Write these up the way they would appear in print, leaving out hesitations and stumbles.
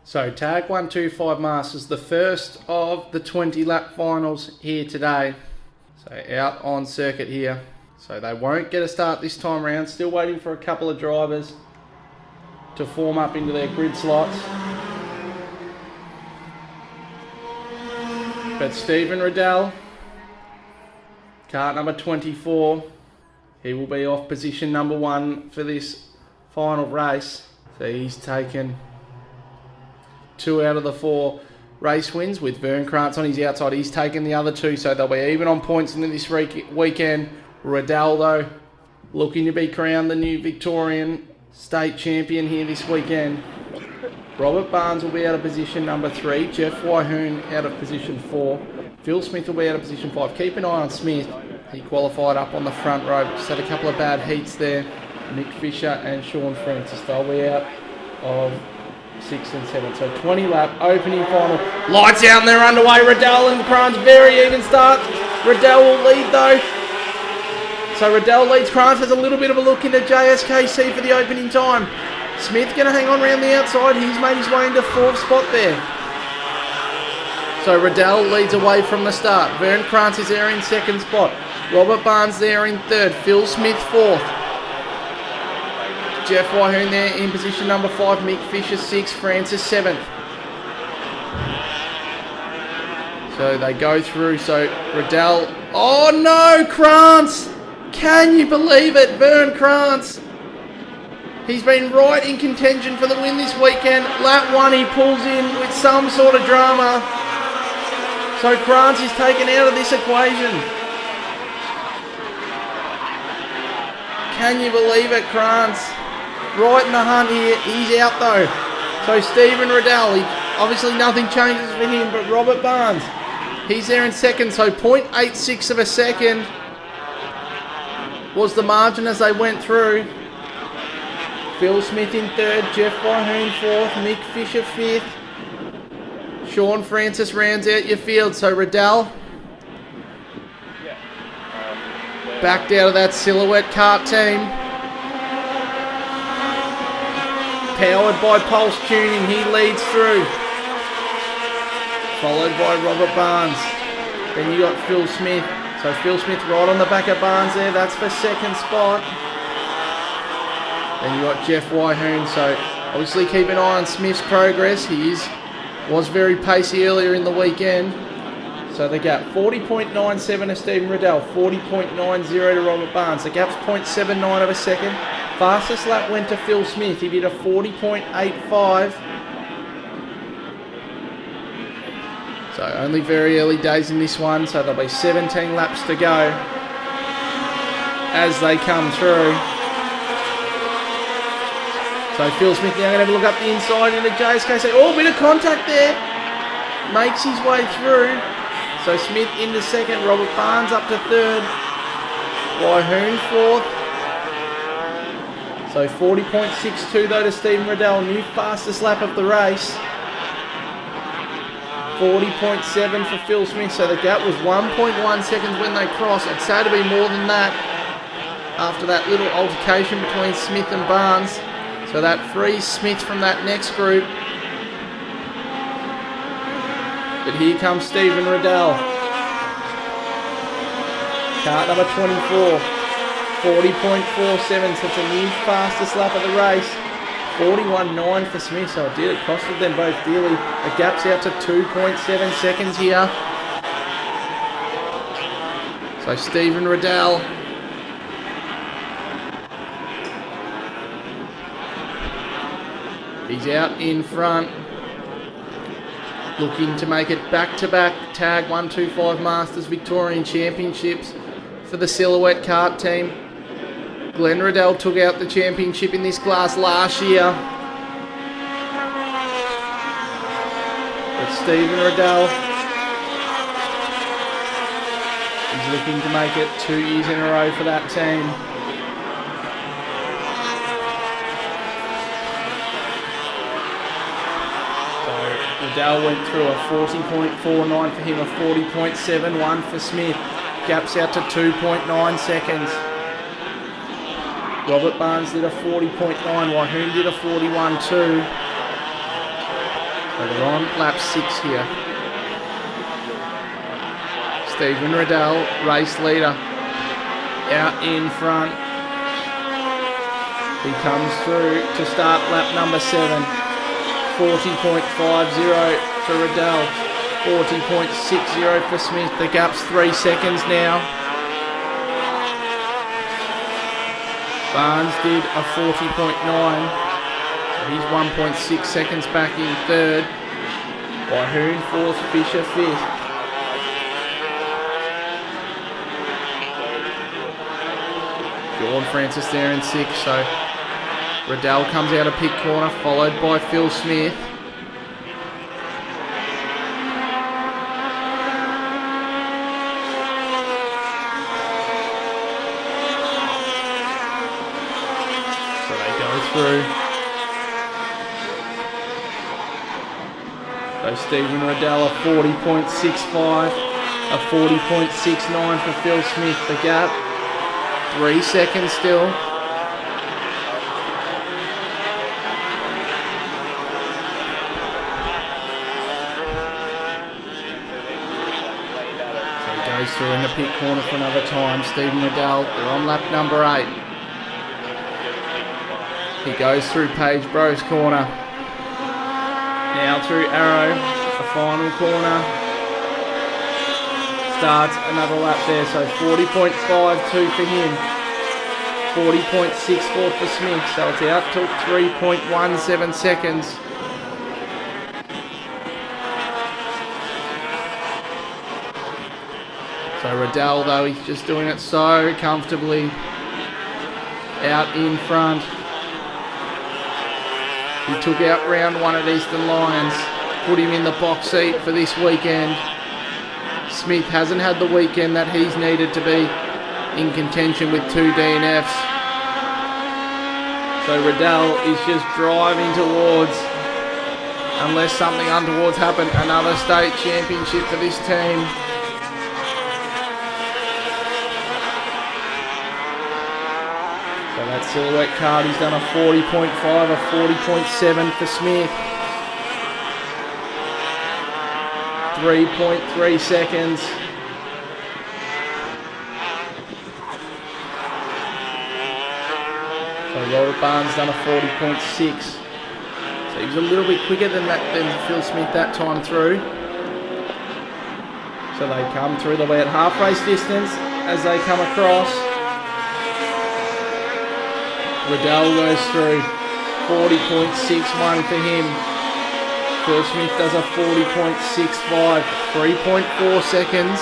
So tag 125 Masters, the first of the 20 lap finals here today. So out on circuit here. So they won't get a start this time around. Still waiting for a couple of drivers to form up into their grid slots. But Stephen Riddell, kart number 24, he will be off position number 1 for this final race. So he's taken 2 out of the 4 race wins with Vern Krantz on his outside. He's taken the other 2, so they'll be even on points into this weekend. Riddell, though, looking to be crowned the new Victorian state champion here this weekend. Robert Barnes will be out of position number 3. Jeff Wyhoon out of position 4. Phil Smith will be out of position 5. Keep an eye on Smith. He qualified up on the front row. Just had a couple of bad heats there. Mick Fisher and Sean Francis, they'll be out of 6 and 7. So 20 lap opening final. Lights out and they're underway. Riddell and Krantz, very even start. Riddell will lead though. So Riddell leads. Krantz has a little bit of a look into JSKC for the opening time. Smith going to hang on around the outside. He's made his way into 4th spot there. So Riddell leads away from the start. Vern Krantz is there in 2nd spot. Robert Barnes there in 3rd. Phil Smith 4th. Jeff Wyhoon there in position number 5. Mick Fisher 6th. Francis 7th. So they go through. So Riddell. Oh no, Krantz! Can you believe it? Vern Krantz. He's been right in contention for the win this weekend. Lap 1 he pulls in with some sort of drama. So Krantz is taken out of this equation. Can you believe it, Krantz? Right in the hunt here. He's out though. So Stephen Riddell, obviously nothing changes for him, but Robert Barnes, he's there in 2nd. So 0.86 of a second was the margin as they went through. Phil Smith in 3rd, Jeff Wyhoon 4th, Mick Fisher 5th. Sean Francis rounds out your field. So Riddell backed out of that Silhouette Kart team. Powered by Pulse Tuning, he leads through. Followed by Robert Barnes. Then you got Phil Smith. So Phil Smith right on the back of Barnes there. That's for 2nd spot. Then you got Jeff Wyhoon. So obviously keep an eye on Smith's progress. He was very pacey earlier in the weekend. So the gap 40.97 to Stephen Riddell, 40.90 to Robert Barnes. The gap's 0.79 of a second. Fastest lap went to Phil Smith. He did a 40.85. So only very early days in this one. So there'll be 17 laps to go as they come through. So Phil Smith now going to have a look up the inside into JSKC. Oh, bit of contact there. Makes his way through. So Smith into 2nd. Robert Barnes up to 3rd. Wyhoon 4th. So 40.62 though to Stephen Riddell. New fastest lap of the race. 40.7 for Phil Smith. So the gap was 1.1 seconds when they crossed. It's sad to be more than that after that little altercation between Smith and Barnes. So that frees Smith from that next group. But here comes Stephen Riddell. Kart number 24. 40.47. So it's a new fastest lap of the race. 41.9 for Smith. So it costed them both dearly. The gap's out to 2.7 seconds here. So Stephen Riddell. He's out in front, looking to make it back-to-back Tag 125 Masters Victorian Championships for the Silhouette Kart team. Glenn Riddell took out the championship in this class last year. But Stephen Riddell is looking to make it 2 years in a row for that team. Liddell went through a 40.49 for him, a 40.71 for Smith. Gaps out to 2.9 seconds. Robert Barnes did a 40.9, Wahoon did a 41.2. So they're on lap 6 here. Stephen Riddell, race leader, out in front. He comes through to start lap number 7. 40.50 for Riddell, 40.60 for Smith. The gap's 3 seconds now. Barnes did a 40.9. So he's 1.6 seconds back in third. Wahoon fourth, Fisher fifth. Jordan Francis there in sixth. So Riddell comes out of pit corner, followed by Phil Smith. So they go through. So Stephen Riddell a 40.65, a 40.69 for Phil Smith. The gap, 3 seconds still. Through in the pit corner for another time. Stephen Riddell, they're on lap number 8. He goes through Paige Bro's corner. Now through Arrow, the final corner. Starts another lap there, so 40.52 for him. 40.64 for Smith, so it's out till 3.17 seconds. So Riddell, though, he's just doing it so comfortably out in front. He took out round 1 at Eastern Lions, put him in the box seat for this weekend. Smith hasn't had the weekend that he's needed to be in contention with 2 DNFs. So Riddell is just driving towards, unless something untoward's happened, another state championship for this team. That silhouette card, he's done a 40.5, a 40.7 for Smith. 3.3 seconds. So Robert Barnes done a 40.6. So he was a little bit quicker than Phil Smith that time through. So they come through the way at half race distance as they come across. Riddell goes through, 40.61 for him. Phil Smith does a 40.65, 3.4 seconds.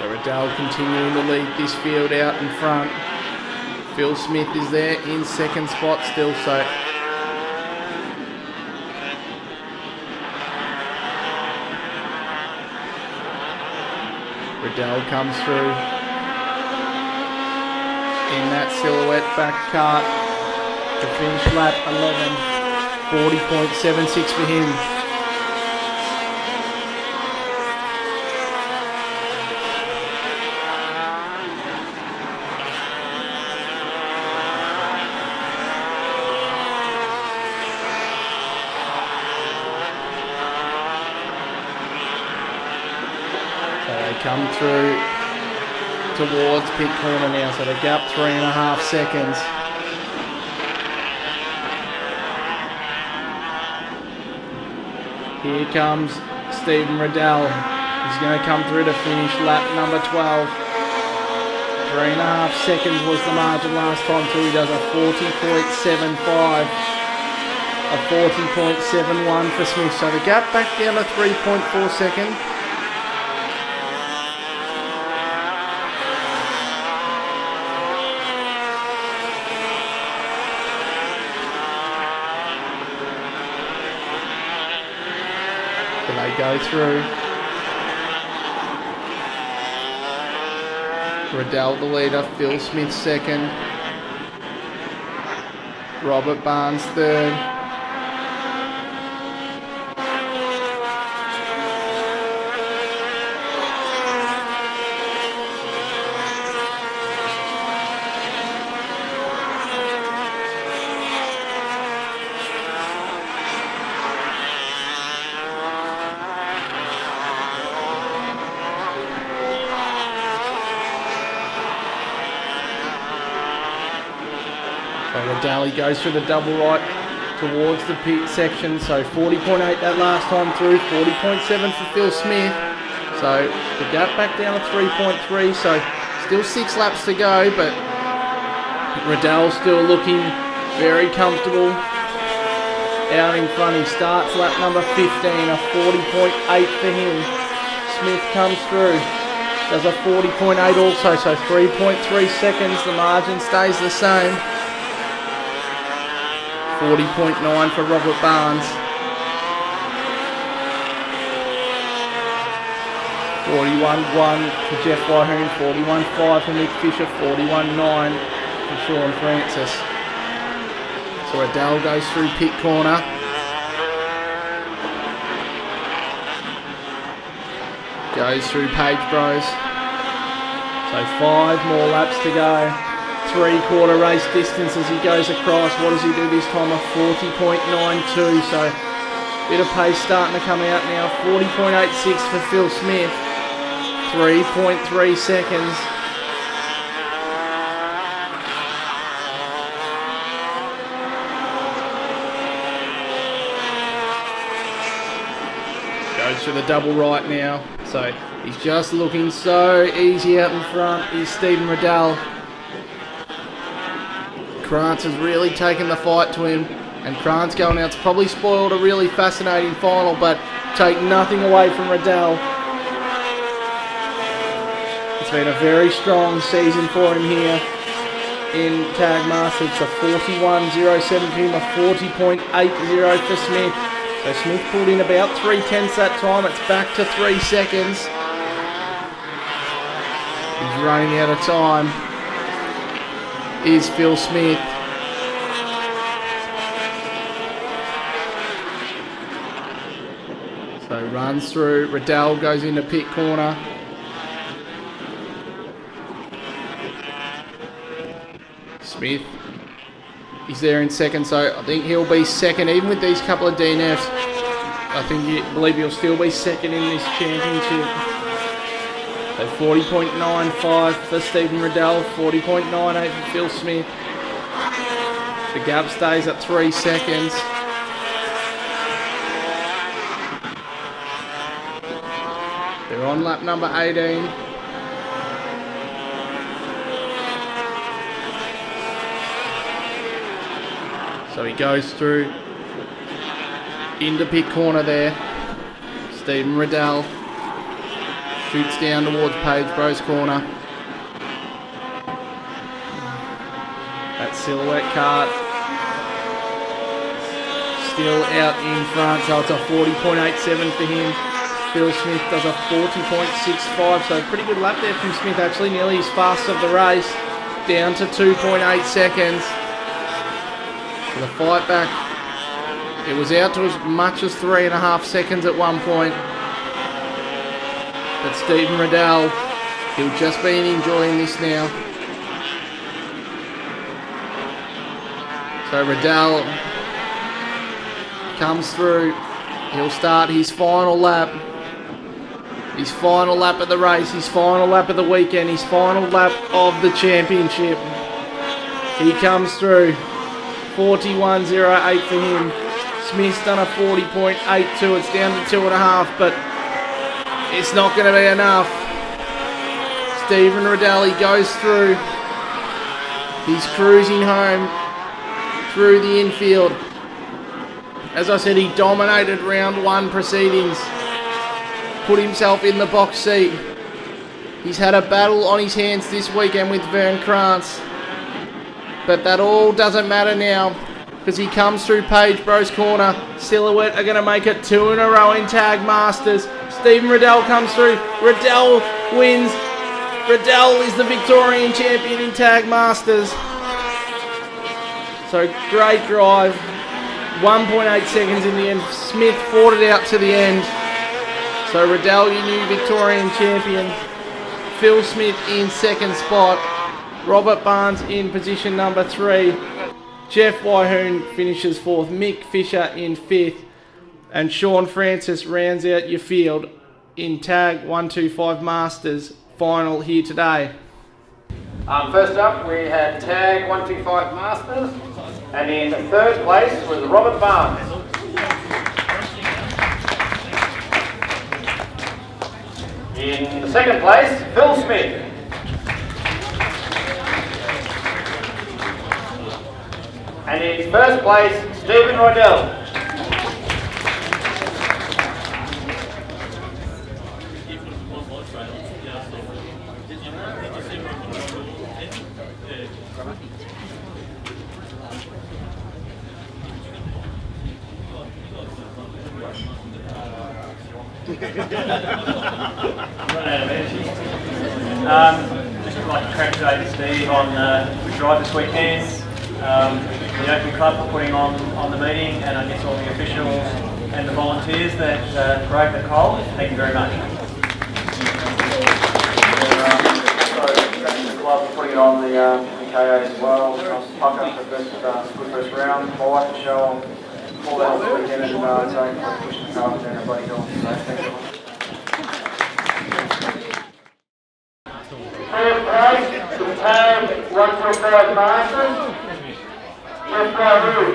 So Riddell continuing to lead this field out in front. Phil Smith is there in second spot still, so Riddell comes through in that silhouette back cart to finish lap 11. 40.76 for him. Come through towards pit corner now, so the gap 3.5 seconds. Here comes Stephen Riddell. He's going to come through to finish lap number 12. 3.5 seconds was the margin last time too. He does a 40.75, a 40.71 for Smith. So the gap back down to 3.4 seconds. They go through. Riddell the leader, Phil Smith second, Robert Barnes third, Riddell goes through the double right towards the pit section, so 40.8 that last time through, 40.7 for Phil Smith, so the gap back down to 3.3, so still 6 laps to go, but Riddell still looking very comfortable out in front. He starts lap number 15, a 40.8 for him. Smith comes through, does a 40.8 also, so 3.3 seconds, the margin stays the same. 40.9 for Robert Barnes. 41.1 for Jeff Wyhoon, 41.5 for Nick Fisher, 41.9 for Sean Francis. So Riddell goes through pit corner. Goes through Page Bros. So 5 more laps to go. 3/4 race distance as he goes across. What does he do this time? A 40.92. So bit of pace starting to come out now. 40.86 for Phil Smith. 3.3 seconds. Goes through the double right now. So he's just looking so easy out in front. Is Stephen Riddell. Krantz has really taken the fight to him, and Krantz going out's probably spoiled a really fascinating final, but take nothing away from Riddell. It's been a very strong season for him here in Tag Masters. It's a 41.07 for him, a 40.80 for Smith. So Smith pulled in about 3/10 that time. It's back to 3 seconds. He's running out of time. Is Phil Smith. So runs through, Riddell goes into pit corner. Smith, he's there in second, so I think he'll be second, even with these couple of DNFs. I believe he'll still be second in this championship. So 40.95 for Stephen Riddell, 40.98 for Phil Smith. The gap stays at 3 seconds. They're on lap number 18. So he goes through into pit corner there. Stephen Riddell. Shoots down towards Page Bros corner. That silhouette kart still out in front, so it's a 40.87 for him. Phil Smith does a 40.65, so pretty good lap there from Smith, actually nearly his fastest of the race, down to 2.8 seconds. So the fight back, it was out to as much as 3.5 seconds at one point. But Stephen Riddell, he'll just be enjoying this now. So Riddell comes through. He'll start his final lap. His final lap of the race. His final lap of the weekend. His final lap of the championship. He comes through. 41.08 for him. Smith's done a 40.82. It's down to 2.5, but it's not going to be enough. Stephen Riddell, he goes through. He's cruising home through the infield. As I said, he dominated round 1 proceedings. Put himself in the box seat. He's had a battle on his hands this weekend with Vern Krantz. But that all doesn't matter now, because he comes through Page Bros corner. Silhouette are going to make it 2 in a row in Tag Masters. Stephen Riddell comes through. Riddell wins Riddell is the Victorian champion in Tag Masters. So great drive. 1.8 seconds in the end. Smith fought it out to the end. So Riddell, your new Victorian champion. Phil Smith in second spot. Robert Barnes in position number 3. Jeff Wyhoon finishes 4th. Mick Fisher in 5th. And Sean Francis rounds out your field in Tag 125 Masters final here today. First up, we had Tag 125 Masters, and in third place was Robert Barnes. In second place, Phil Smith. And in first place, Stephen Riddell. Just like to congratulate Steve on the drive this weekend. The Oakleigh Club for putting on the meeting, and I guess all the officials and the volunteers that drove the coal. Thank you very much. So congratulations to the club for putting it on the KA as well. I was pumped up for the good first round. My wife Michelle all the help this weekend and Zane for pushing the car down everybody hill. So thanks so much. Third place, the Tag 125 Masters, Jeff Wyhoon.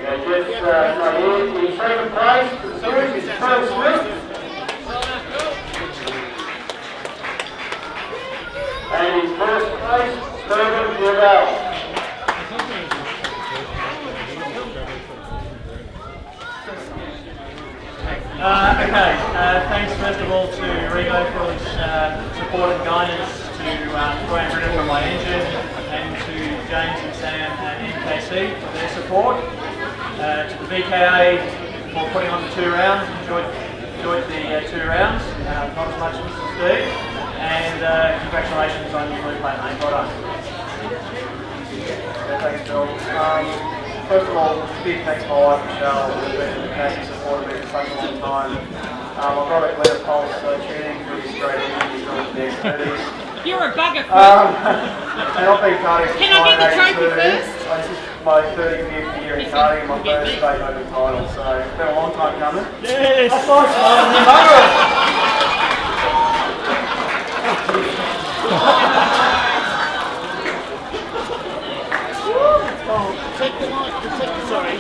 Jeff in second place, the series is Phil Smith. And in first place, Stephen Riddell. Thanks first of all to Rigo for his support and guidance, to Graham Ritter for my engine, and to James and Sam at NKC for their support. To the VKA for putting on the 2 rounds, enjoyed the 2 rounds, not as much as Steve, and congratulations on your blue plate, mate, well done. Thanks Bill. First of all, big thanks to my wife Michelle, who's been a massive supporter of me for such a long time. I've got a Glenn Pulse tuning for his great energy from the expertise. You're a bugger, Phil. And I've been karting Can I get the trophy first? This is my 35th year in karting, my first state open title, so it's been a long time coming. Yes! That's nice, Protect the mic, sorry.